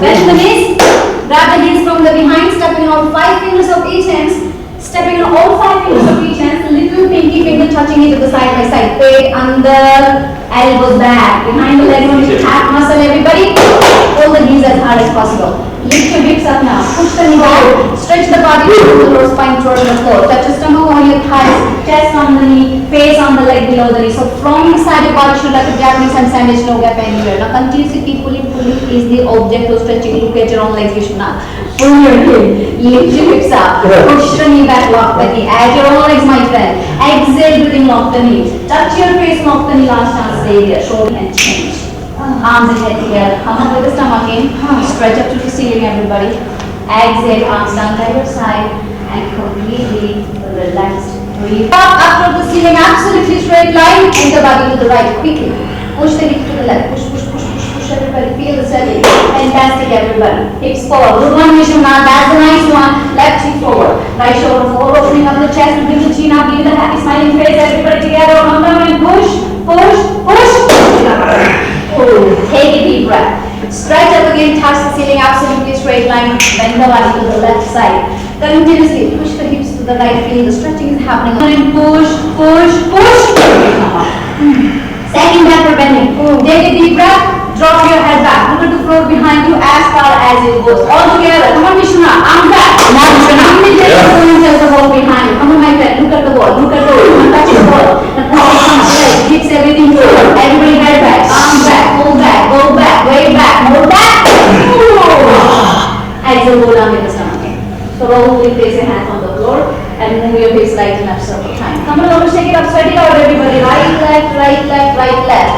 Bend the knees. Grab the hands from the behind, stepping on 5 fingers of each hand. Stepping on all 5 fingers of each hand. Little pinky finger touching it to the side by side. Peg under, elbows back. Behind the leg, only calf muscle, everybody. Pull the knees as hard as possible. Lift your hips up now. Push the knee back. Stretch the body to the lower spine towards the floor. Touch your stomach on your thighs. Chest on the knee. Face on the leg below the knee. So from inside your body should like a Japanese and sandwich, no gap anywhere. Now continuously keep pulling. Pulling is the object of stretching. Look at your own legs. You should not pull your hip. Lift your hips up. Push the knee back. Lock the knee. Add your own legs, my friend. Exhale, breathing. Lock the knee. Touch your face. Lock the knee. Last chance. Stay there. Shoulder and change. Arms and head together. Come up with the stomach in. Stretch up to the ceiling, everybody. Exhale, arms down by your side and completely relaxed. Breathe up to the ceiling, absolutely straight line. Bring the body to the right quickly. Push the hips to the left. Push, push, push, push, push. Everybody feel the swelling. Fantastic, everybody. Hips forward. Good one, Vishwanath. That's a nice one. Left hip forward. Right shoulder forward. Opening up the chest. Bring the chin up. Give the happy smiling face. Everybody together. Come down and push, push, push. Take a deep breath. Stretch up again, touch the ceiling, absolutely straight line. Bend the body to the left side. Continuously push the hips to the right. Feel the stretching is happening. And push, push, push. Second back for bending. Take a deep breath. Drop your head back. Look at the floor behind you as far as it goes. All together. Come on, Vishwanath. Arms back. Immediately the wall behind you. Come on, my friend. Look at the wall. Look at the wall. Touch the wall. Hips, everything forward. Everybody head back. Arms back. Pull back. Go back. Way back. More back. Exhale, go down with the stomach. Slowly place your hands on the floor and move your hips right and left several times. Come on, over, shake it up, sweat it out, everybody. Right, left, right, left, right, left.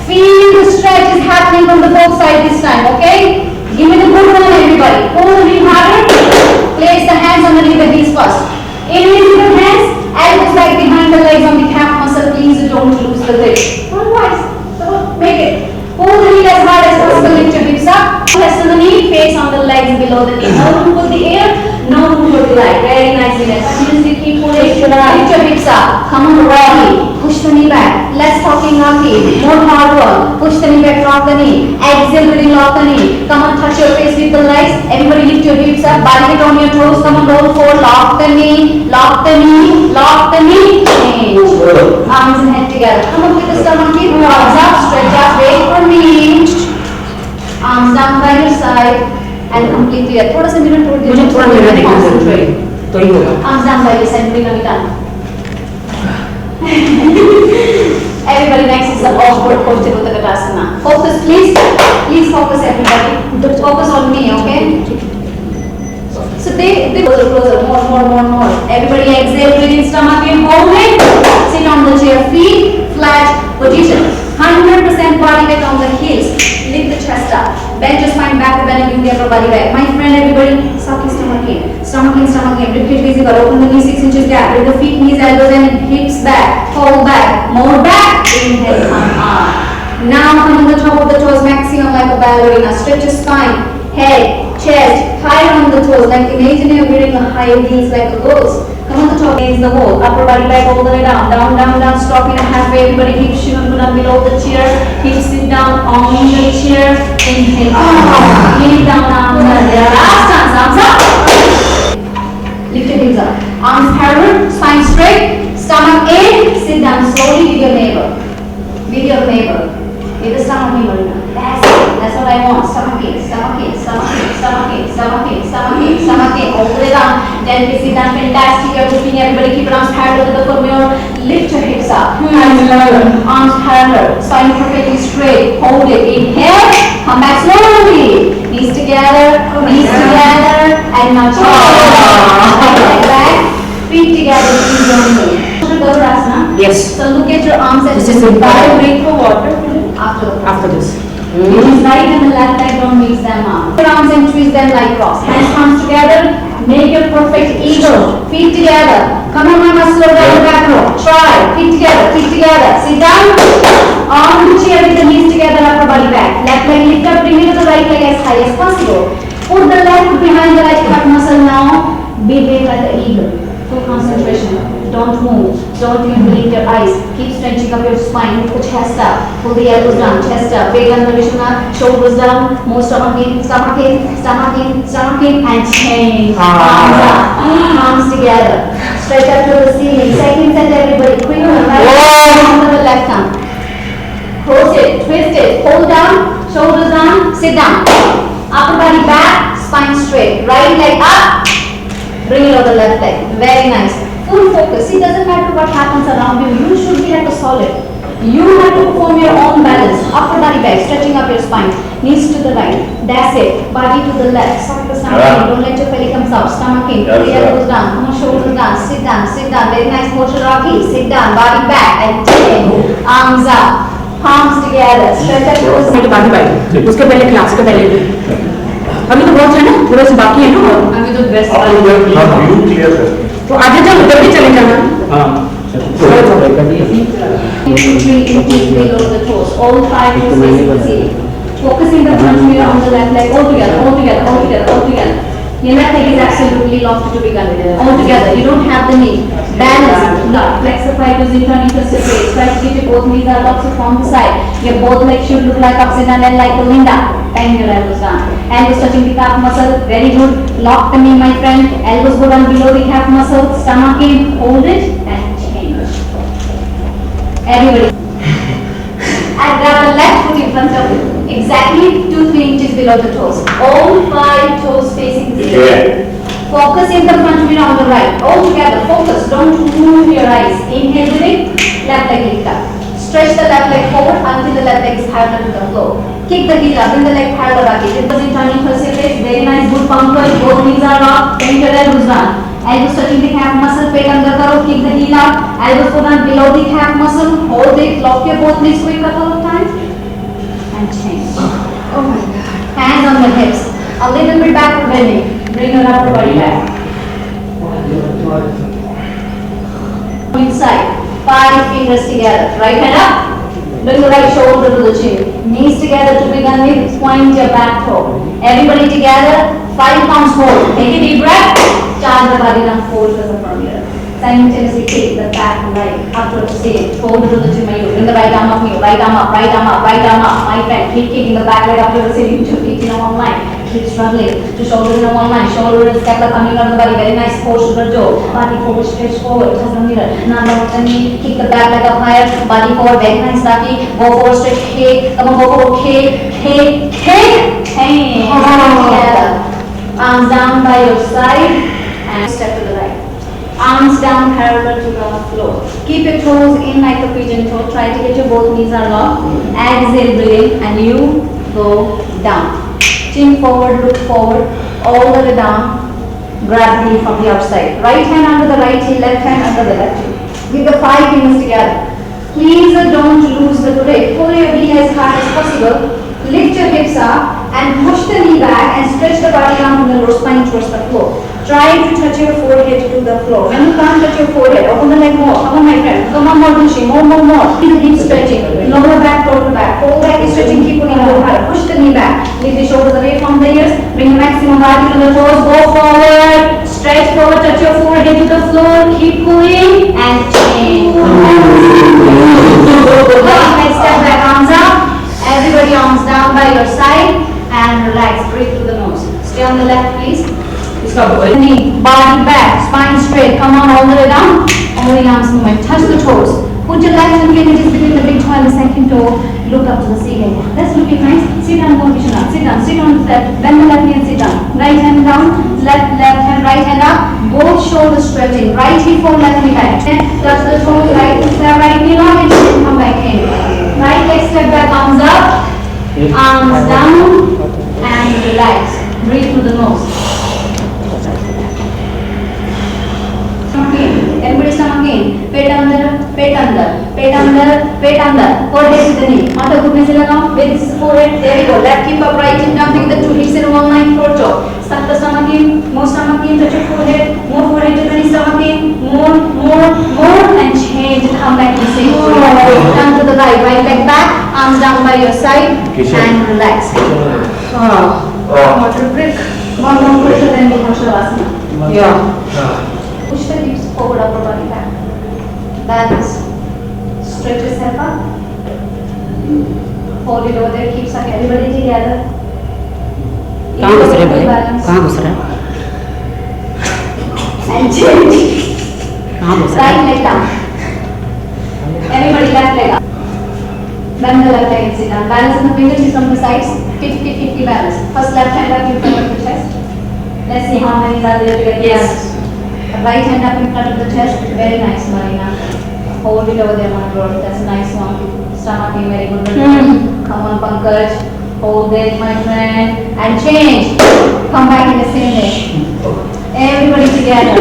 Feel the stretch is happening from the both sides this time, okay? Give me the good one, everybody. Pull the knee harder. Place the hands underneath the knees first. Invisible hands, elbows back behind the legs on the calf muscle. Please don't lose the grip. Otherwise, make it. Pull the knee as hard as possible. Lift your hips up. Press on the knee, face on the legs below the knee. No room for the air, no room for the leg. Very nicely done. Continuously keep pulling. Lift your hips up. Come on, Rocky. Push the knee back. Less talking, Rocky. More hard work. Push the knee back, drop the knee. Exhale, breathing, lock the knee. Come on, touch your face with the legs. Everybody lift your hips up. Body it on your toes. Come on, roll forward. Lock the knee. Lock the knee. Lock the knee. Change. Arms and head together. Come on with the stomach. Keep your arms up. Stretch up. Wait for me. Arms down by your side and complete together. थोड़ा सा minute छोड़ दीजिए. थोड़ा minute concentrate. तो ही होगा. Arms down by your side. Bring it down. Everybody, next is the awkward posture Uttanasana. Focus, please. Please focus, everybody. Focus on me, okay? So they closer, more. Everybody exhale, breathing, stomach in, hold it. Sit on the chair, feet flat position. 100% body weight on the heels. Lift the chest up. Bend your spine back, bending the upper body back. My friend, everybody, suck your stomach in. Stomach in. Repeat physical. Open the knees 6 inches gap. Bring the feet, knees, elbows, and hips back. Fall back. More back. Inhale, come on. Now come on the top of the toes, maximum like a ballerina. Stretch your spine, head, chest, higher on the toes. Like imagine you're wearing a high heels like a ghost. Come on the top, against the wall. Upper body back all the way down. Down. Stop in a halfway. Everybody hips should go down below the chair. Hips sit down on the chair. Inhale. Lean down, arms up. Last chance, arms up. Lift your hips up. Arms parallel, spine straight. Stomach in. Sit down slowly with your neighbor. With the stomach in, Marina. That's what I want. Stomach in. All the way down. Then we sit down. Fantastic. You're moving. Everybody keep your arms parallel to the femur. Lift your hips up. Arms parallel. Spine perfectly straight. Hold it. Inhale. Come back slowly. Knees together. And now back. Feet together. Knees only. Yes. So look at your arms and just breathe for water after this. Right and the left leg, don't mix them up. Your arms and twist them like cross. Hands palms together. Make a perfect eagle. Feet together. Come on, mama, slow down back row. Try. Feet together. Sit down. On the chair with the knees together, upper body back. Left leg lift up. Bring it to the right leg as high as possible. Put the left behind the right calf muscle now. Behave like the eagle. Full concentration. Don't move. Don't even blink your eyes. Keep stretching up your spine. Put chest up. Pull the elbows down, chest up. Weight under Vishwanath, shoulders down. More stomach in, stomach in, stomach in, stomach in, and change. Arms up, arms together. Stretch up to the ceiling. Second set, everybody. Quick on the right arm to the left arm. Close it, twist it, hold down, shoulders down, sit down. Upper body back, spine straight. Right leg up, bring it over the left leg. Very nice. Full focus. It doesn't matter what happens around you. You should be like a solid. You have to perform your own balance. Upper body back, stretching up your spine. Knees to the right. That's it. Body to the left. Suck the stomach in. Don't let your belly come up. Stomach in. Pull the elbows down. Come on, shoulders down. Sit down. Sit down. Very nice posture, Rocky. Sit down. Body back. And 10. Arms up. Palms together. Stretch up your मेरे बाकी भाई उसके पहले class के पहले अभी तो बहुत है ना थोड़ा सा बाकी है ना अभी तो बेस्ट व्यू क्लियर है तो आगे जब उधर भी चले जाना हाँ 2, 3 inches below the toes. All 5 toes facing the ceiling. Focusing the front mirror on the left leg. All together, all together, all together, all together. Your left leg is absolutely locked to be done. All together. You don't have the knee. Balance. Not flex the fibers internally to separate. Try to get your both knees are locked from the side. Your both legs should look like upside down and like a Linda. Bang your elbows down. Elbows touching the calf muscle. Very good. Lock the knee, my friend. Elbows go down below the calf muscle. Stomach in. Hold it and change. Everybody. And grab the left foot in front of you. Exactly 2-3 inches below the toes. All 5 toes facing the ceiling. Focus in the front mirror on the right. All together. Focus. Don't move your eyes. Inhale with it. Left leg lift up. Stretch the left leg forward until the left leg is parallel to the floor. Kick the heel up. Bring the leg parallel back. It was in turning perseverance. Very nice. Good pumpers. Both knees are up. Bend your elbows down. Elbows touching the calf muscle, पेट अंदर करो, kick the heel up, elbows go down below the calf muscle, hold it, lock your both knees for a couple of times, and change. Oh my God. Hands on the hips, a little bit backward bending, bring your upper body back. Inside, 5 fingers together, right hand up, bring the right shoulder to the chin, knees together to begin with, point your back toe. Everybody together, 5 counts hold, take a deep breath. Charge the body down, fold to the front mirror. Simultaneously take the back leg up to the ceiling, fold to the chin. Bring the right arm up here, right arm up, right arm up, right arm up. My friend, keep kicking the back leg up to the ceiling, 2 feet in a one line. Keep struggling to shoulder in a one line, shoulder and step up coming out of the body. Very nice posture to the jaw. Body forward, stretch forward, touch the mirror. Now lock the knee, kick the back leg up higher, body forward, very nice, Taki. Go forward, stretch, kick. Come on, go forward, kick, kick, kick. Hey, together. Arms down by your side. And step to the right. Arms down parallel to the floor. Keep your toes in like a pigeon toe. Try to get your both knees are locked. Exhale, breathe in, and you go down. Chin forward, look forward, all the way down. Grab the heel from the outside. Right hand under the right heel, left hand under the left heel. Give the 5 fingers together. Please don't lose the grip. Pull your knee as hard as possible. Lift your hips up and push the knee back and stretch the body down from the lower spine towards the floor. Try to touch your forehead to the floor. When you can't touch your forehead, open the leg more. Come on, my friend. Come on, more pushing. More. Keep the hip stretching. Lower back, total back. Whole back is stretching. Keep pulling more hard. Push the knee back. Lift the shoulders away from the ears. Bring the maximum body to the toes. Go forward. Stretch forward. Touch your forehead to the floor. Keep pulling and change. Next step back. Arms up. Everybody arms down by your side and relax. Breathe through the nose. Stay on the left, please. Knee, body back, spine straight. Come on all the way down. Only arms movement. Touch the toes. Put your left and fingertips between the big toe and the second toe. Look up to the ceiling. That's looking nice. Sit down, Vishwanath. Sit down. Sit on the left. Bend the left knee and sit down. Right hand down. Left hand, right hand up. Both shoulders stretching. Right heel forward, left knee back. Touch the toes. Right step, right knee lock and come back in. Right leg step back, arms up. Arms down and relax. Breathe through the nose. Everybody stomach in. पेट अंदर, पेट अंदर, पेट अंदर, पेट अंदर. Forehead to the knee. माथा घुटने से लगाओ. With this forehead, there you go. Left hip up, right hip down. Take the 2 hips in a one line. Throat chop. Suck the stomach in. More stomach in. Touch your forehead. More forehead to the knee. Stomach in. More, and change. Come back to the same. Turn to the right. Right leg back. Arms down by your side and relax. Water break. One more pressure, then we have Shavasana. Yeah. Push the hips forward, upper body back. Balance. Stretch yourself up. Hold it over there. Keep sucking. Everybody together. कहाँ घुस रहे भाई? Balance. कहाँ घुस रहे? And change. कहाँ घुस Right रहे? leg down. Everybody left leg up. Bend the left leg and sit down. Balance in the fingertips from the sides. 50-50 balance. First left hand up in front of the chest. Let's see how many are there together. Yes. Right hand up in front of the chest. Very nice, Marina. Hold it over there, my girl. That's a nice one. Stomach in very good. Come on, Pankaj. Hold it, my friend. And change. Come back in the same way. Everybody together.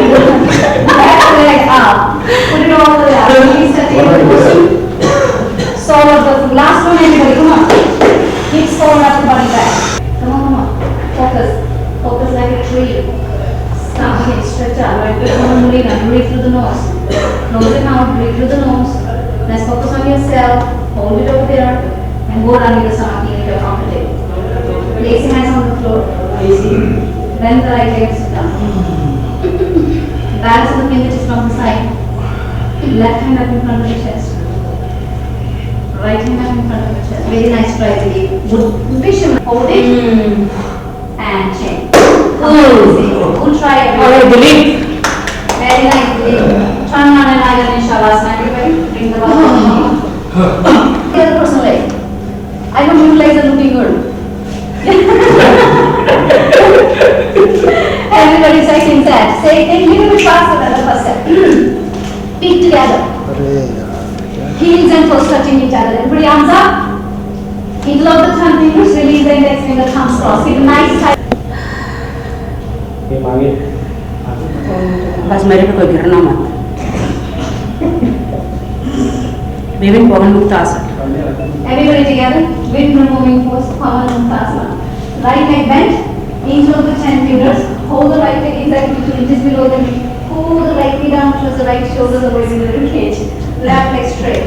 Left leg up. Put it all the way up. Release the table. Sole of the foot. Last one, everybody. Come on. Keep sole up the body back. Come on, come on. Focus. Focus like a tree. Stop it. Stretch out. Right. Come on, Marina. Breathe through the nose. Close it out. Breathe through the nose. Let's focus on yourself. Hold it over there. And go down with the stomach if you're comfortable. Place your hands on the floor. Bend the right leg, sit down. Balance the fingertips from the side. Left hand up in front of the chest. Right hand up in front of the chest. Very nice try, Didi. Good vision. Hold it. And change. Good try. Alright, delete. Very nice, Didi. Chandranaga and Shavasana. Everybody, bring the bottom. The other person leg. I want you legs are looking good. Everybody second set. Say a little bit faster than the first set. Feet together. Heels and toes touching each other. Everybody arms up. Middle of the thumb fingers. Release the index finger, thumbs cross. Keep a nice tight. ये मांगे बस मेरे पे कोई गिरना मत. विभिन्न पवन मुक्त आसन. Everybody together. Wind removing force. Pawan Muktasana. Right leg bent. Each of the 10 fingers. Hold the right leg exactly 2 inches below the knee. Pull the right knee down towards the right shoulder, avoiding the rib cage. Left leg straight.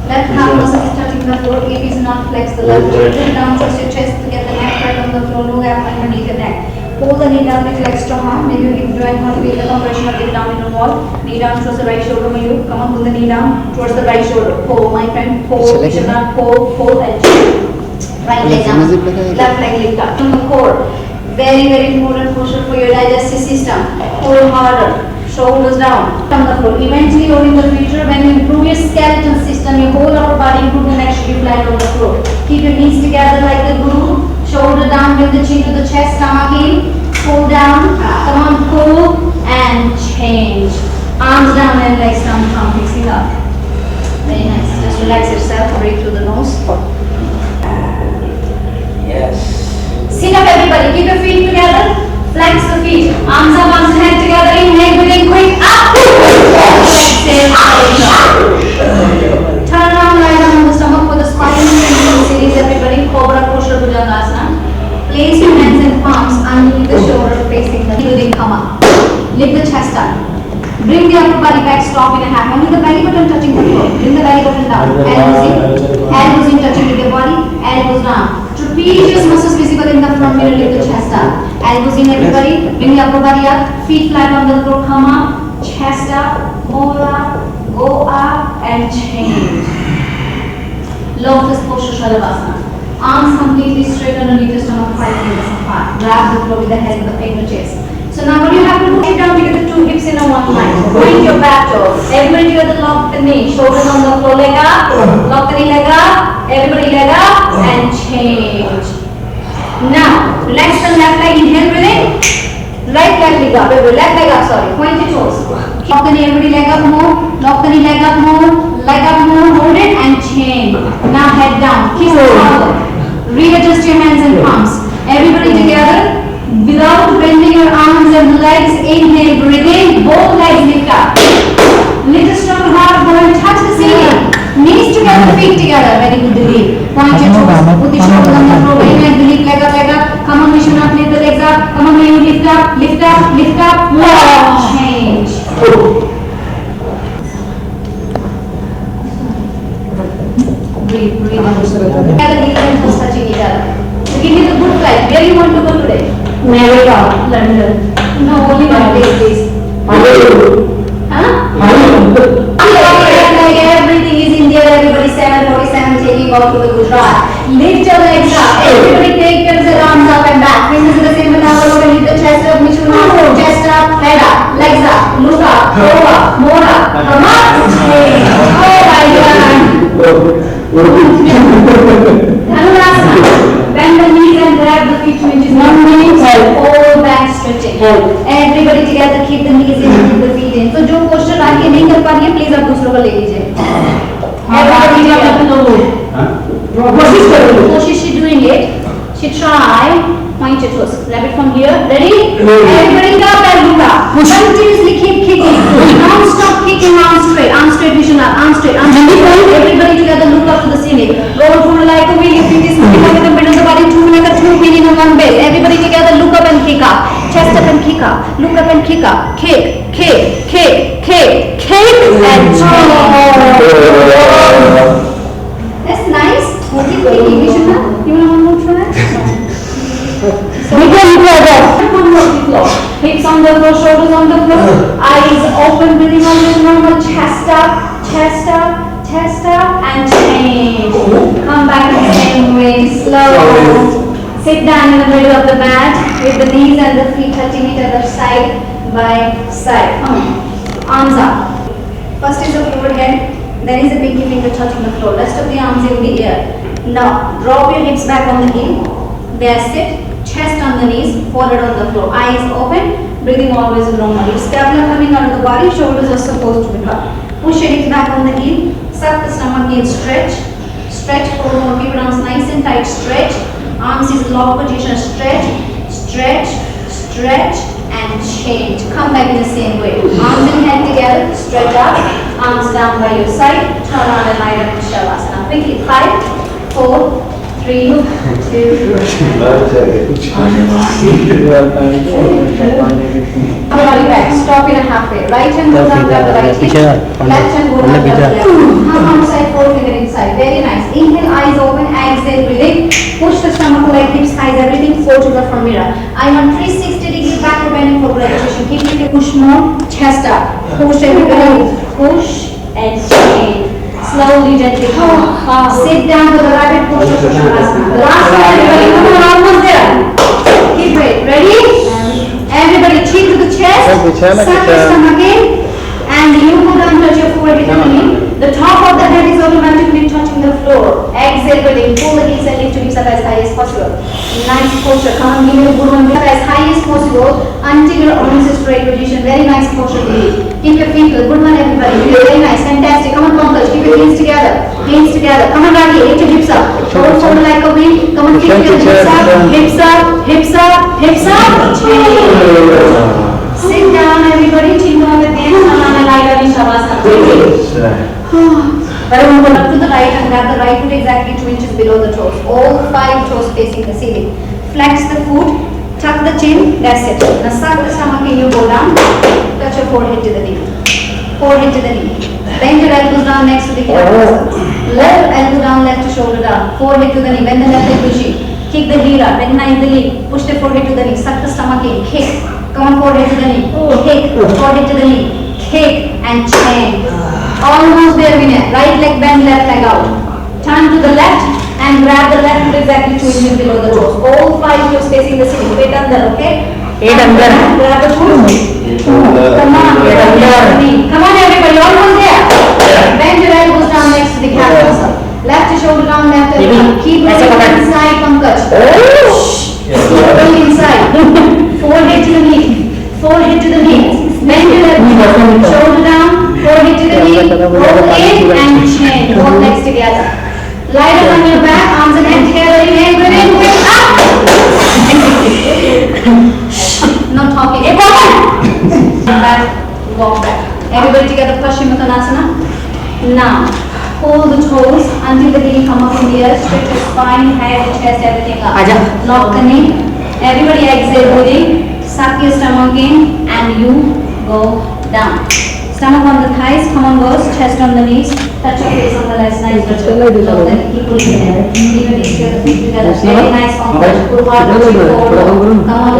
Left calf muscle is touching the floor. If is not flex the left leg down towards your chest to get the neck right on the floor. No gap underneath the neck. Pull the knee down with extra hard. Maybe you hip joint want to feel the compression of the abdominal wall. Knee down towards the right shoulder. Maybe come on, pull the knee down towards the right shoulder. Pull, my friend. Pull. You should not pull and right leg down. Left leg lift up from the core. Very, very important posture for your digestive system. Pull harder. Shoulders down from the floor. Eventually, or in the future, when you improve your skeletal system, your whole upper body, improve the neck should be flat on the floor. Keep your knees together like the guru. Shoulder down, bring the chin to the chest, stomach in. Pull down. Come on, pull and change. Arms down and legs down. Come fixing up. Very nice. Just relax yourself. Breathe through the nose. Yes. Sit up, everybody. Keep your feet together. Flex the feet. Arms up, arms and head together. Inhale, breathing quick. Up. Exhale. Turn around, lie down on the stomach for the spine series. Everybody, Cobra Posture Bhujangasana. Place your hands and palms underneath the shoulder, facing the breathing. Come up. Lift the chest up. Bring the upper body back. Stop in a half. Only the belly button touching the floor. Bring the belly button down. Elbows in touching with your body. Elbows down. Trapezius muscles visible in the front mirror. Lift the chest up. Elbows in, everybody. Bring the upper body up. Feet flat on the floor. Come up. Chest up. More up. Go up and change. Lotus posture Shalabhasana. Arms completely straight underneath the stomach, 5 fingers apart. Grab the floor with the head of the fingertips. So now what you have to do is down to get the 2 hips in a one line. Point your back toes. Everybody together lock the knee. Shoulders on the floor, leg up. Lock the knee, leg up. Everybody leg up and change. Now, relax the left leg, inhale, breathing. Right leg leg up, left leg up, sorry. Point your toes. Lock the knee, everybody leg up more. Lock the knee, leg up more. Leg up more, hold it and change. Now head down, kiss the shoulder. Readjust your hands and palms. Everybody together. Without bending your arms and legs, inhale, breathing, both legs lift up. Little strong heart, go and touch the ceiling. Knees together, feet together. Very good, Dilip. Point your toes, put the shoulders on the floor. Very nice, Dilip. Leg up, leg up. Come on, Vishwanath, lift the legs up. Come on, Mayur, lift up, lift up, lift up. Change. Breathe, breathe. Together, knees and toes touching each other. So give me the good flight. Where you want to go today? America, London. No, only one place, please. Huh? Like everything is India, everybody 747 taking off to the Gujarat. Lift your legs up. Everybody take your arms up and back. Fingers in the same manner. Lift the chest up. Mishuna. Chest up. Head up. Legs up. Look up. Go up. More up. Come up. Oh my God. Dhanurasana. Bend the knees and grab the feet to inches. 1 minute. All back stretching. Everybody together keep the knees in, keep the feet in. So जो posture आके नहीं कर पा रही है, please आप दूसरों को ले लीजिए. Everybody together. कोशिश she doing it. She try. Point your toes. Grab it from here. Ready? Everybody up and look up. Continuously keep kicking. Non-stop kicking. Arms straight. Arms straight. Vision up. Arms straight. Arms straight. Everybody together look up to the ceiling. Roll forward like a wheel. Your feet is moving over the middle of the body. 2 like a 2 wheeling on one base. Everybody together look up and kick up. Chest up and kick up. Look up and kick up. Kick. Kick. Kick. Kick. Kick. And that's nice. Okay, Vishnu. You want one more try? Hips on the floor, shoulders on the floor, eyes open, breathing on the normal, chest up, and change. Come back in the same way, slow. Sit down in the middle of the mat with the knees and the feet touching each other side by side. Arms up. First is the forehead, then is the pinky finger touching the floor. Rest of the arms in the air. Now, drop your hips back on the heel. There sit. Chest on the knees, forehead on the floor, eyes open, breathing always normal. Your scapula coming out of the body, shoulders are supposed to be up. Push your hips back on the heel, suck the stomach in, stretch, stretch for more, keep your arms nice and tight, stretch, arms is lock position, stretch, stretch, stretch and change. Come back in the same way. Arms and head together, stretch up, arms down by your side, turn on and lie up in Shavasana. Quickly, 5, 4, 3, 2, body back, stop in a halfway. Right hand goes down, grab the right hip. Left hand goes down, grab the left. Thumb outside, forefinger inside. Very nice. Inhale, eyes open, exhale, breathing. Push the stomach, leg, hips, thighs, everything. Flow to the front mirror. I want 360-degree backward bending for relaxation. Keep it, push more, chest up. Push everybody. Push and change. Slowly, gently. Sit down to the rapid posture for Shavasana. The last one, everybody. Come on, almost there. Keep it. Ready? Everybody, chin to the chest. Suck the stomach in. And you go down, touch your forehead with the knee. The top of the head is automatically touching the floor. Exhale, breathing. Pull the knees and lift your hips up as high as possible. Nice posture. Come on, give me a good one. As high as possible until your arms is straight position. Very nice posture. Keep your feet good. Good one, everybody. Very nice. Fantastic. Come on, Pankaj. Keep your hands together. Hands together. Come on, Raghi. Lift your hips up. Roll forward like a wheel. Come on, keep your hips up. Hips up. Hips up. Hips up. Sit down, everybody. Chin on the hands. Come on, and lie down in Shavasana. Up to the right and grab the right foot exactly 2 inches below the toes. All 5 toes facing the ceiling. Flex the foot, tuck the chin, that's it. Now suck the stomach in, you go down, touch your forehead to the knee. Forehead to the knee. Bend your elbows down next to the hip. Left elbow down, left shoulder down. Forehead to the knee, bend the left leg bushy. Kick the heel up, bend the knee. Push the forehead to the knee, suck the stomach in, kick. Come on, forehead to the knee. Kick, forehead to the knee. Kick and change. Almost there, winner. Right leg bend, left leg out. Turn to the left and grab the left foot exactly 2 inches below the toes. All 5 toes facing the ceiling. Weight under, okay? Weight under. Grab the foot. Come on, weight under. Come on, everybody. Almost there. Bend your elbows down next to the calf muscle. Left shoulder down, left elbow down. Keep rolling inside, Pankaj. Slowly inside. Forehead to the knee. Forehead to the knee. Bend your elbows. Shoulder down. Forehead to the knee, roll in and change. Both legs together. Lie down on your back, arms and hands together. Inhale, breathe in, breathe up. Not talking. Back, walk back. Everybody together, Paschimottanasana. Now, pull the toes until the knee come up in the air. Stretch your spine, head, chest, everything up. Lock the knee. Everybody exhale, breathing. Suck your stomach in and you go down. Stomach on the thighs, come on girls, chest on the knees, touch your face on the left side, keep pulling it in, keep your knees together, feet together, very nice comfort, pull hard, pull forward, come on,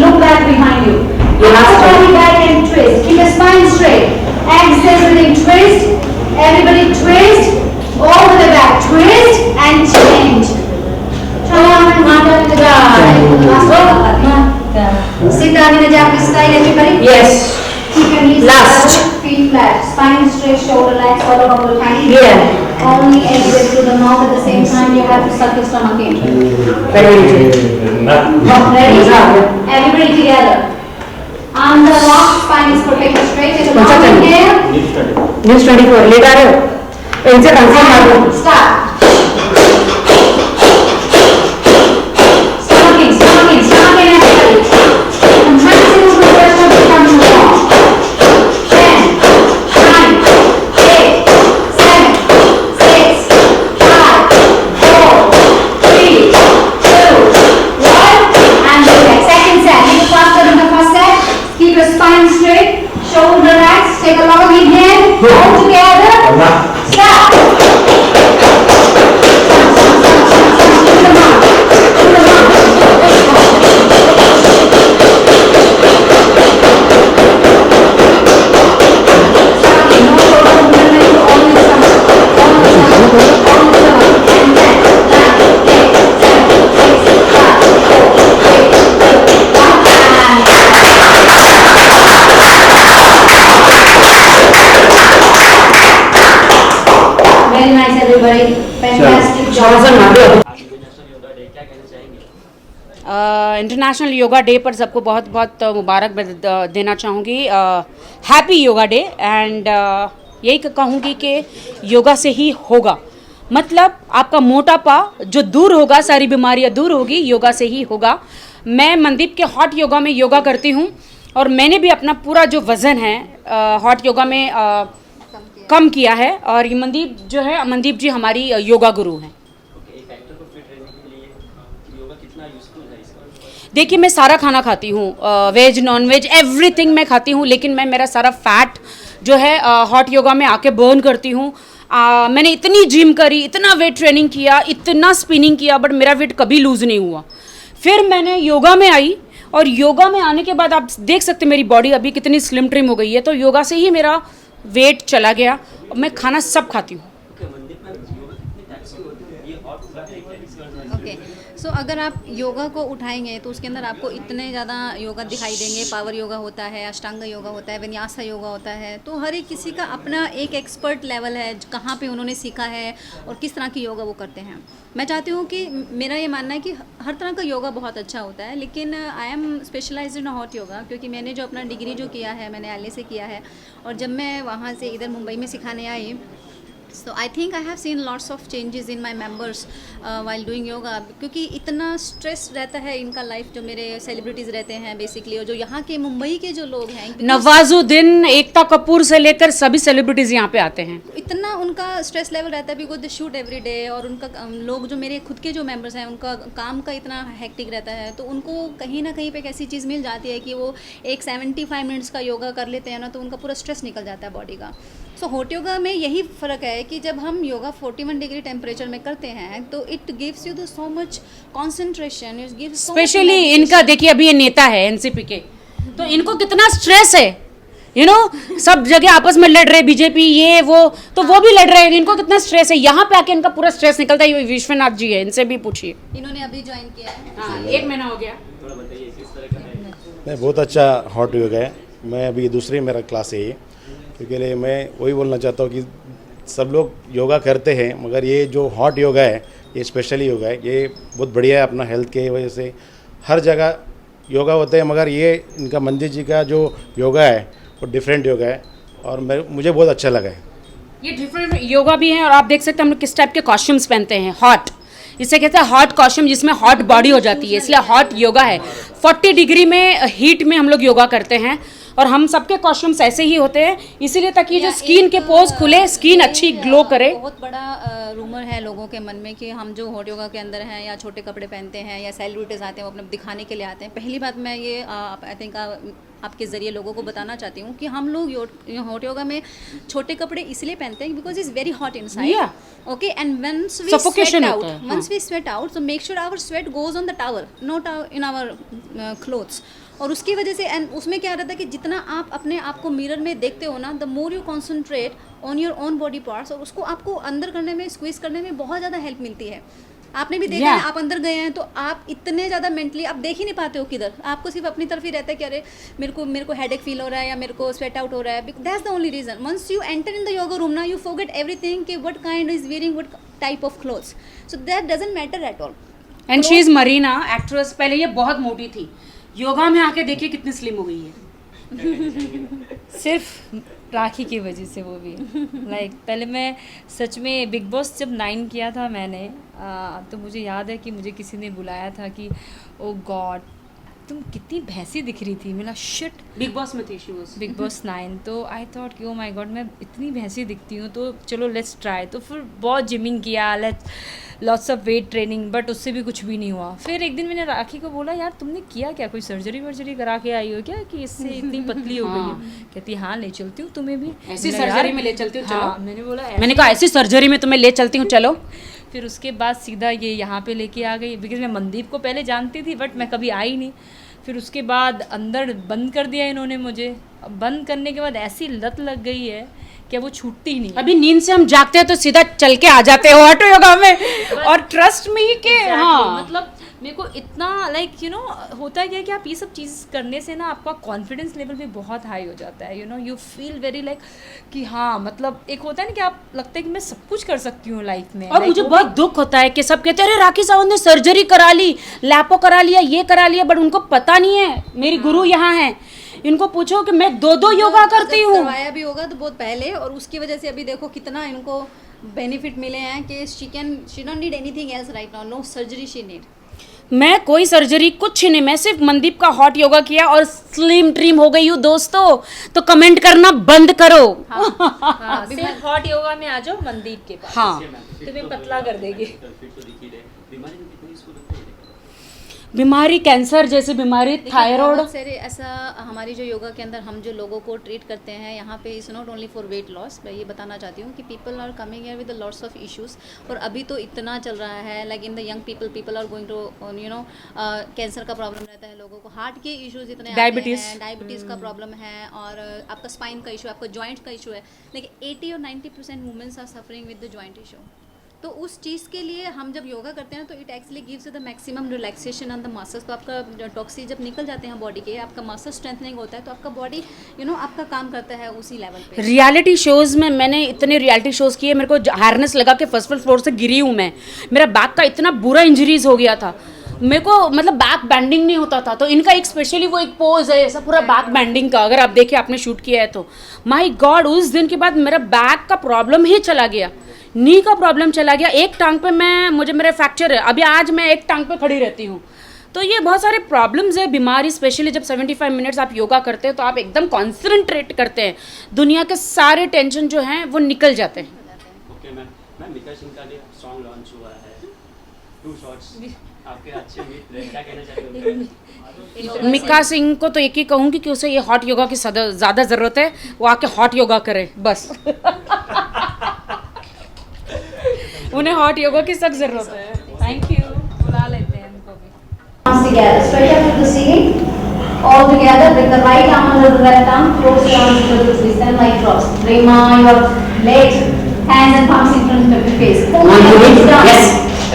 look back behind you, body back and twist, keep your spine straight, exhale, everything twist, everybody twist, all the way back, twist, only exit through the mouth at the same time. You have to suck your stomach in. Very easy. Ready? Everybody together. And the lock spine is protected straight. Take a long inhale. News 24 late आ रहे हो इनसे concern मार दो Start. Stomach in, stomach in, stomach in everybody. The maximum pressure of the abdominal wall. 10, 9, 8, 7, 6, 5, 4, 3, 2, 1. And relax. Second set. Little faster than the first set. Keep your spine straight. Shoulder relaxed. Take a long inhale. All together. Stop. Very nice, everybody. Fantastic job. Concern मार दो international yoga day क्या कहना चाहेंगे? International yoga day पर सबको बहुत बहुत मुबारक देना चाहूँगी। हैप्पी योगा डे एंड यही कहूँगी कि योगा से ही होगा, मतलब आपका मोटापा जो दूर होगा, सारी बीमारियाँ दूर होगी, योगा से ही होगा। मैं मनदीप के हॉट योगा में योगा करती हूँ और मैंने भी अपना पूरा जो वज़न है हॉट योगा में कम किया है और ये मनदीप जो है, मनदीप जी हमारी योगा गुरु हैं। एक एक्टर को फिट रहने के लिए योगा कितना यूजफुल है इसका? देखिए मैं सारा खाना खाती हूँ, वेज नॉन वेज एवरीथिंग मैं खाती हूँ, लेकिन मैं मेरा सारा फैट जो है हॉट योगा में आके बर्न करती हूँ। मैंने इतनी जिम करी, इतना वेट ट्रेनिंग किया, इतना स्पिनिंग किया, बट मेरा वेट कभी लूज़ नहीं हुआ। फिर मैंने योगा में आई और योगा में आने के बाद आप देख सकते मेरी बॉडी अभी कितनी स्लिम ट्रिम हो गई है, तो योगा से ही मेरा वेट चला गया और मैं खाना सब खाती हूँ। ओके सो अगर आप योगा को उठाएंगे तो उसके अंदर आपको इतने ज़्यादा योगा दिखाई देंगे। पावर योगा होता है, अष्टांग योगा होता है, विन्यासा योगा होता है, तो हर एक किसी का अपना एक एक्सपर्ट लेवल है, कहाँ पे उन्होंने सीखा है और किस तरह की योगा वो करते हैं। मैं चाहती हूँ कि मेरा ये मानना है कि हर तरह का योगा बहुत अच्छा होता है, लेकिन I am specialized in hot yoga, क्योंकि मैंने जो अपना डिग्री जो किया है मैंने LA से किया है और जब मैं वहाँ से इधर मुंबई में सिखाने आई, so I think I have seen lots of changes in my members while doing yoga, क्योंकि इतना स्ट्रेस रहता है इनका लाइफ, जो मेरे सेलिब्रिटीज़ रहते हैं बेसिकली, और जो यहाँ के मुंबई के जो लोग हैं, नवाजुद्दीन, एकता कपूर से लेकर सभी सेलिब्रिटीज़ यहाँ पे आते हैं। इतना उनका स्ट्रेस लेवल रहता है because they shoot every day, और उनका लोग जो मेरे खुद के जो मेंबर्स हैं उनका काम का इतना हेक्टिक रहता है, तो उनको कहीं ना कहीं पे एक ऐसी चीज़ मिल जाती है कि वो एक 75 मिनट्स का योगा कर लेते हैं ना, तो उनका पूरा स्ट्रेस निकल जाता है बॉडी का। सो हॉट योगा में यही फ़र्क है कि जब हम योगा 41 डिग्री टेम्परेचर में करते हैं तो it gives you the so much concentration, it gives specially इनका देखिए, अभी ये नेता है एनसीपी के, तो इनको कितना स्ट्रेस है, सब जगह आपस में लड़ रहे, बीजेपी ये वो, तो वो भी लड़ रहे हैं, इनको कितना स्ट्रेस है। यहाँ पे आके इनका पूरा स्ट्रेस निकलता है। ये विश्वनाथ जी है, इनसे भी पूछिए। इन्होंने अभी ज्वाइन किया है। हाँ, 1 महीना हो गया। नहीं, बहुत अच्छा हॉट योगा है। मैं अभी दूसरी मेरा क्लास है ये, क्योंकि मैं वही बोलना चाहता हूँ कि सब लोग योगा करते हैं, मगर ये जो हॉट योगा है, ये स्पेशली योगा है, ये बहुत बढ़िया है। अपना हेल्थ के वजह से हर जगह योगा होते हैं, मगर ये इनका मंदिर जी का जो योगा है वो डिफरेंट योगा है और मुझे बहुत अच्छा लगा है। ये डिफरेंट योगा भी है और आप देख सकते हैं हम लोग किस टाइप के कॉस्ट्यूम्स पहनते हैं। हॉट, इसे कहते हैं हॉट कॉस्ट्यूम, जिसमें हॉट बॉडी हो जाती है, इसलिए हॉट योगा है। 40 डिग्री में हीट में हम लोग योगा करते हैं और हम सबके कॉस्ट्यूम्स ऐसे ही होते हैं, इसीलिए ताकि जो स्किन के पोज खुले, स्किन अच्छी ग्लो करे। बहुत बड़ा रूमर है लोगों के मन में कि हम जो हॉट योगा के अंदर हैं या छोटे कपड़े पहनते हैं या सेलिब्रिटीज आते हैं वो अपने दिखाने के लिए आते हैं। पहली बात मैं ये आई थिंक आपके ज़रिए लोगों को बताना चाहती हूँ कि हम लोग हॉट योगा में छोटे कपड़े इसलिए पहनते हैं because is very hot inside, okay, and once we sweat out, once we sweat out, so make sure our sweat goes on the towel, not in our clothes. और उसकी वजह से एंड उसमें क्या रहता है कि जितना आप अपने आप को मिरर में देखते हो ना, the more you concentrate on your own body parts, और उसको आपको अंदर करने में, स्क्वीज करने में बहुत ज़्यादा हेल्प मिलती है। आपने भी देखा Yeah. है, आप अंदर गए हैं तो आप इतने ज़्यादा मेंटली आप देख ही नहीं पाते हो किधर, आपको सिर्फ अपनी तरफ ही रहता है कि अरे मेरे को हेडेक फील हो रहा है या मेरे को स्वेट आउट हो रहा है. That's the only reason. Once you enter in the yoga room ना, यू फॉरगेट एवरीथिंग कि what kind is wearing what type of clothes. So that doesn't matter at all. And she is Marina actress. पहले ये बहुत मोटी थी, योगा में आके देखिए कितनी स्लिम हो गई है. सिर्फ राखी की वजह से वो भी लाइक पहले मैं सच में बिग बॉस जब 9 किया था मैंने तो मुझे याद है कि मुझे किसी ने बुलाया था कि ओ गॉड तुम कितनी भैंसी दिख रही थी. मेरा शिट बिग बॉस में थी शी वाज. बिग बॉस 9 तो आई थॉट कि ओ माय गॉड मैं इतनी भैंसी दिखती हूँ तो चलो लेट्स ट्राई. तो फिर बहुत जिमिंग किया, lots of weight training, but उससे भी कुछ भी नहीं हुआ. फिर एक दिन मैंने राखी को बोला यार तुमने किया क्या, कोई सर्जरी वर्जरी करा के आई हो क्या कि इससे इतनी पतली हो गई है. कहती हाँ ले चलती हूँ तुम्हें भी. ऐसी मैंने सर्जरी यार- में ले चलती हूँ चलो. हाँ, मैंने बोला मैंने कहा ऐसी सर्जरी में तुम्हें ले चलती हूँ चलो. फिर उसके बाद सीधा ये यहाँ पे लेके आ गई बिकॉज मैं मनदीप को पहले जानती थी बट मैं कभी आई नहीं. फिर उसके बाद अंदर बंद कर दिया इन्होंने मुझे. अब बंद करने के बाद ऐसी लत लग गई है कि वो छूटती ही नहीं. अभी नींद से हम जागते हैं तो सीधा चल के आ जाते हो ऑटो योगा में. और ट्रस्ट मी के Exactly. हाँ मतलब मेरे को इतना लाइक यू नो होता है क्या कि आप ये सब चीज़ करने से ना आपका कॉन्फिडेंस लेवल भी बहुत हाई हो जाता है. You know you feel very like कि हाँ मतलब एक होता है ना कि आप लगता है कि मैं सब कुछ कर सकती हूँ लाइफ में. और Like, मुझे वो बहुत दुख होता है कि सब कहते हैं अरे राखी सावंत ने सर्जरी करा ली, लैपो करा लिया, ये करा लिया, बट उनको पता नहीं है. मेरी गुरु यहाँ है, इनको पूछो कि मैं 2 योगा करती हूँ. करवाया भी होगा तो बहुत पहले, और उसकी वजह से अभी देखो कितना इनको बेनिफिट मिले हैं कि she don't need anything else right now. No surgery she need. मैं कोई सर्जरी कुछ नहीं, मैं सिर्फ मनदीप का हॉट योगा किया और स्लिम ट्रिम हो गई हूँ दोस्तों. तो कमेंट करना बंद करो. हाँ सिर्फ हॉट योगा में आ जाओ मनदीप के पास. हाँ तुम्हें पतला कर देगी. फिट तो दिख ही रहे. बीमारी में कितनी इसको लगता है? बीमारी, कैंसर जैसी बीमारी, थायराइड. बहुत सारे ऐसा हमारी जो योगा के अंदर हम जो लोगों को ट्रीट करते हैं यहाँ पे is not only for weight loss. मैं ये बताना चाहती हूँ कि people are coming here with lots of issues. और अभी तो इतना चल रहा है like in the young people are going to you know cancer का प्रॉब्लम रहता है लोगों को, हार्ट के इश्यूज इतने Diabetes. डायबिटीज़ का प्रॉब्लम है, और आपका स्पाइन का इशू, आपका जॉइंट का इशू है. लेकिन 80 और 90% womens are suffering with the joint issue. तो उस चीज़ के लिए हम जब योगा करते हैं तो it actually gives the maximum relaxation on the muscles. तो आपका टॉक्सिन जब निकल जाते हैं बॉडी के, आपका मसल स्ट्रेंथनिंग होता है, तो आपका बॉडी यू नो आपका काम करता है उसी लेवल पे. रियलिटी शोज में मैंने इतने रियलिटी शोज किए, मेरे को हार्नेस लगा के फर्स्ट फ्लोर से गिरी हूँ मैं. मेरा बैक का इतना बुरा इंजरीज हो गया था, मेरे को मतलब बैक बैंडिंग नहीं होता था. तो इनका एक स्पेशली वो एक पोज है ऐसा पूरा बैक बैंडिंग का, अगर आप देखिए आपने शूट किया है तो माय गॉड उस दिन के बाद मेरा बैक का प्रॉब्लम ही चला गया, नी का प्रॉब्लम चला गया. एक टांग पे मुझे मेरा फ्रैक्चर है, अभी आज मैं एक टांग पे खड़ी रहती हूँ. तो ये बहुत सारे प्रॉब्लम्स है, बीमारी. स्पेशली जब 75 मिनट्स आप योगा करते हैं तो आप एकदम कॉन्सेंट्रेट करते हैं, दुनिया के सारे टेंशन जो हैं वो निकल जाते हैं. ओके मैम मिका सिंह का सॉन्ग लॉन्च हुआ है, 2 शॉट्स आपके अच्छे मित्र हैं, क्या कहना चाहते हो? मिका सिंह को तो एक ही कहूँगी कि उसे ये हॉट योगा की ज़्यादा ज़रूरत है, वो आके हॉट योगा करे बस. उन्हें हॉट योगा की सख्त ज़रूरत है. Thank you. बुला लेते हैं उनको भी. Arms together, straight up to the ceiling. All together with the right arm under the left arm. Close your arms to the twist and like cross. Bring your legs, hands and palms in front of your face. Pull your hips down. Yes.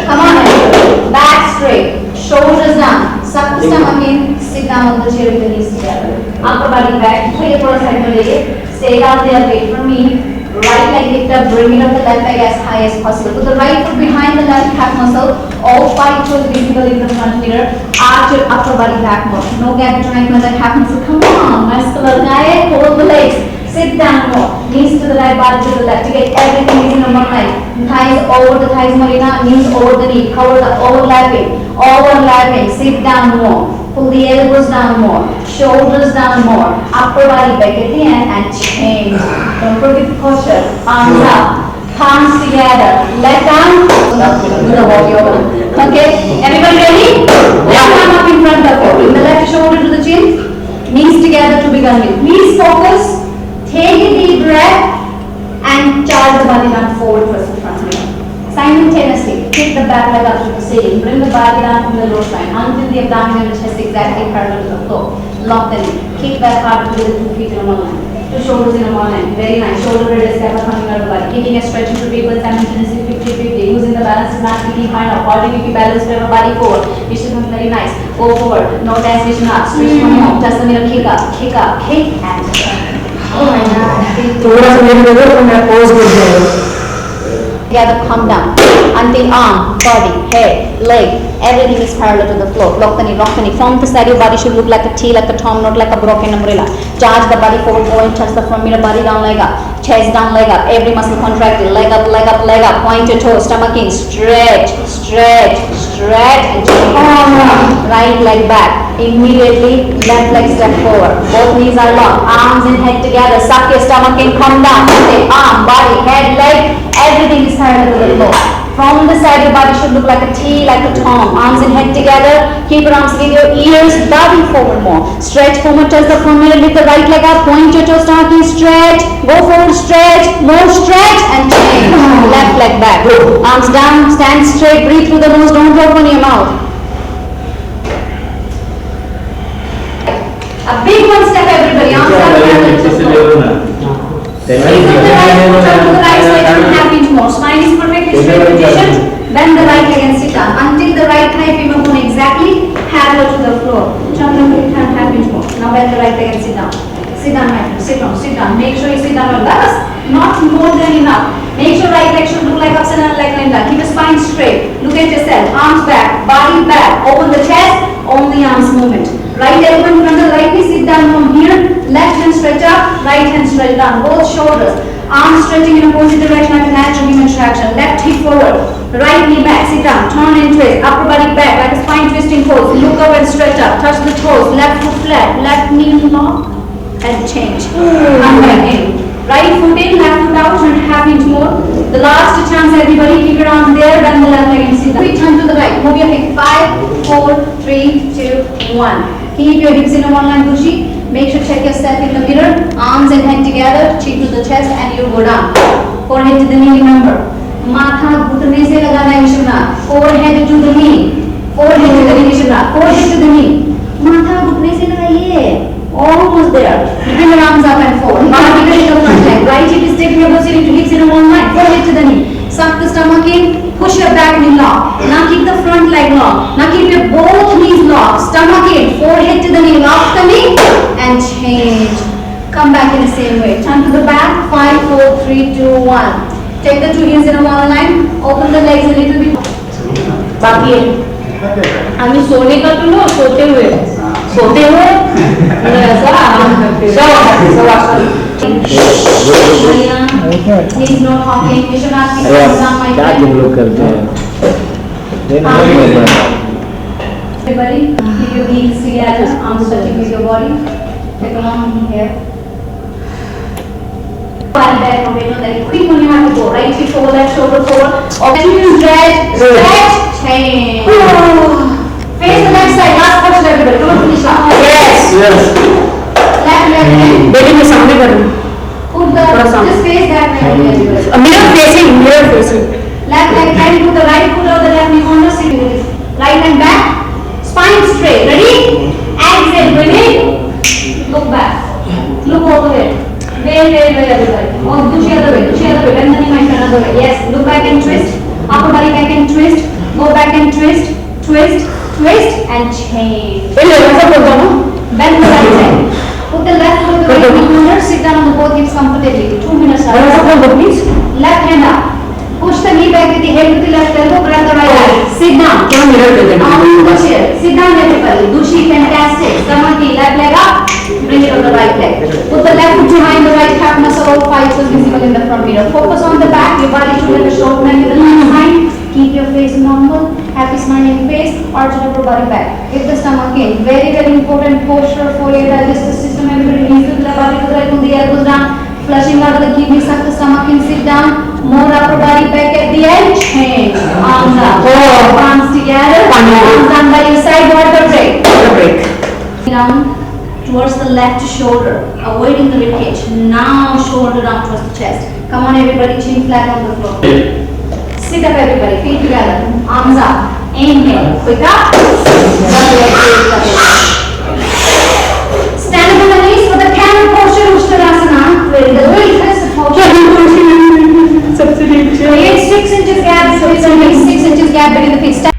Come on, everybody. Back straight. Shoulders down. Suck the stomach in. Sit down on the chair with the knees together. Upper body back. Pull your side में लेके. Stay down there. Wait for me. Right leg lift up, bring it up the left leg as high as possible. Put the right foot behind the left calf muscle. All 5 toes visible in the front mirror. Arch your upper body back more. No gap between the calf muscle. Come on, muscular guy. Hold the legs. Sit down more. Knees to the right, body to the left. To get everything is in one line. Thighs over the thighs, Marina. Knees over the knee. Cover the overlapping. Overlapping. Sit down more. Pull the elbows down more, shoulders down more, upper body back at the end and change. Don't forget the posture. Arms up, palms together, left arm up. Do the walk yoga. Okay, everybody ready? Left arm up in front of you. Bring the left shoulder to the chin, knees together to begin with. Please focus. Take a deep breath and charge the body down forward first in front of you. Simultaneously, kick the back leg up to the ceiling. Bring the body down from the lower spine until the abdomen and chest exactly parallel to the floor. Lock them in. Kick back hard with the 2 feet in a one line. 2 shoulders in a one line. Very nice. Shoulder blades coming out of the body. Kicking and stretching to people simultaneously 50-50. Using the balance balance is not keeping behind or holding if you balance your body forward. You should look very nice. Go forward. No tension up. Switch from home. Touch the mirror. Kick up. Kick up. Kick and turn. Oh my God. थोड़ा सा मेरे को तो मैं pose कर दूँगा Together, come down until arm, body, head, leg, everything is parallel to the floor. Lock the knee, rock the knee. From the side, your body should look like a T, like a tom, not like a broken umbrella. Charge the body forward, go and touch the front mirror, body down, leg up. Chest down, leg up. Every muscle contracted. Leg up, leg up, leg up. Point your toes, stomach in. Stretch, stretch, stretch, and change. Right leg back. Immediately, left leg step forward. Both knees are long. Arms and head together. Suck your stomach in. Come down. Okay, arm, body, head, leg. Everything is parallel to the floor. From the side, your body should look like a T, like a tom. Arms and head together. Keep your arms with your ears. Body forward more. Stretch forward, touch the front mirror. Lift the right leg up. Point your toes, stomach in. Stretch. Go forward, stretch. More stretch and change. Left leg back. Arms down. Stand straight. Breathe through the nose. Don't open your mouth. A big one step, everybody. Arms down. Turn to the right side and half inch more. Spine is perfectly straight position. Bend the right leg and sit down until the right thigh femur bone exactly parallel to the floor. Turn the right hand half inch more. Now bend the right leg and sit down. Sit down, my friend. Sit down. Sit down. Make sure you sit down well. That is not more than enough. Make sure right leg should look like upside down, leg line down. Keep the spine straight. Look at yourself. Arms back. Body back. Open the chest. Only arms movement. Right elbow in front of the right knee. Sit down from here. Left hand stretch up. Right hand stretch down. Both shoulders. Arms stretching in opposite direction like a natural human traction. Left hip forward. Right knee back. Sit down. Turn and twist. Upper body back like a spine twisting pose. Look up and stretch up. Touch the toes. Left foot flat. Left knee lock. And change. Come back in. Right foot in. Left foot out. And half inch more. The last chance, everybody. Keep your arms there. Bend the left leg and sit down. We turn to the right. Move your hip. 5, 4, 3, 2, 1. Keep your hips in a one line Gushi. Make sure check yourself in the mirror. Arms and head together. Cheek to the chest and you go down. Forehead to the knee, remember. माथा घुटने से लगाना है Vishwanath. Forehead to the knee. Forehead to the knee Vishwanath. Forehead to the knee. माथा घुटने से लगाइए. Almost there. Bring your arms up and forward. Body to the front leg. Right hip is taking your position to hips in a one line. Forehead to the knee. Suck the stomach in. Push your back knee long. Now keep the front leg long. Now keep your both knees long. Stomach in. Forehead to the knee. Lock the knee and change. Come back in the same way. Turn to the back. 5, 4, 3, 2, 1. Take the two heels in a one line. Open the legs a little bit. बाकी हमें सोने का तो लो सोते हुए ऐसा आराम करते He is not talking. You should not be down, my क्या friend. तुम लोग करते हैं Everybody, keep your heels together. Arms touching with your body. Take a long inhale. Body back from below. Then quick when you have to go. Right hip forward, left shoulder forward. Stretch, stretch, change. Face the left side. Last question, everybody. Come on, finish up. Yes. Left leg. बेटी के सामने कर Put the just face that way. Everybody. mirror facing Left leg tight. Put the right foot over the left knee on the sitting with this. Right hand back. Spine straight. Ready? Exhale. Breathe in. Look back. Look overhead. Very, everybody. Oh, do the other way. Bend the knee, my friend, other way. Yes. Look back and twist. Upper body back and twist. Go back and twist. Twist. Twist and change. Bend the right side. Put the left foot on the right knee corner. Sit down on the both hips comfortably. 2 minutes. Left hand up. Push the knee back with the head with the left elbow. Grab the right leg. Sit down. On the chair. Sit down, everybody. Dushi, fantastic. Stomach in. Left leg up. Bring it on the right leg. Put the left foot behind the right calf muscle. All 5 is visible in the front mirror. Focus on the back. Your body should have a short neck with a long spine. Keep your face normal. Happy smiling face. Arch your upper body back. Get the stomach in. Very, very important posture for your digestive system. Everybody needs to do the body to the right, pull the elbows down. Flushing out of the kidney, suck the stomach in, sit down. More upper body back at the end. Change. Arms up. Arms together. Arms down by your side. Water break. Down towards the left shoulder. Avoiding the ribcage. Now shoulder down towards the chest. Come on, everybody. Chin flat on the floor. Sit up, everybody. Feet together. Arms up. Inhale. Quick up. Stand up on the knees for the camel posture. Ushtarasana. Very good. Press the posture. Create 6 inches gap between the knees. 6 grab between the feet. Step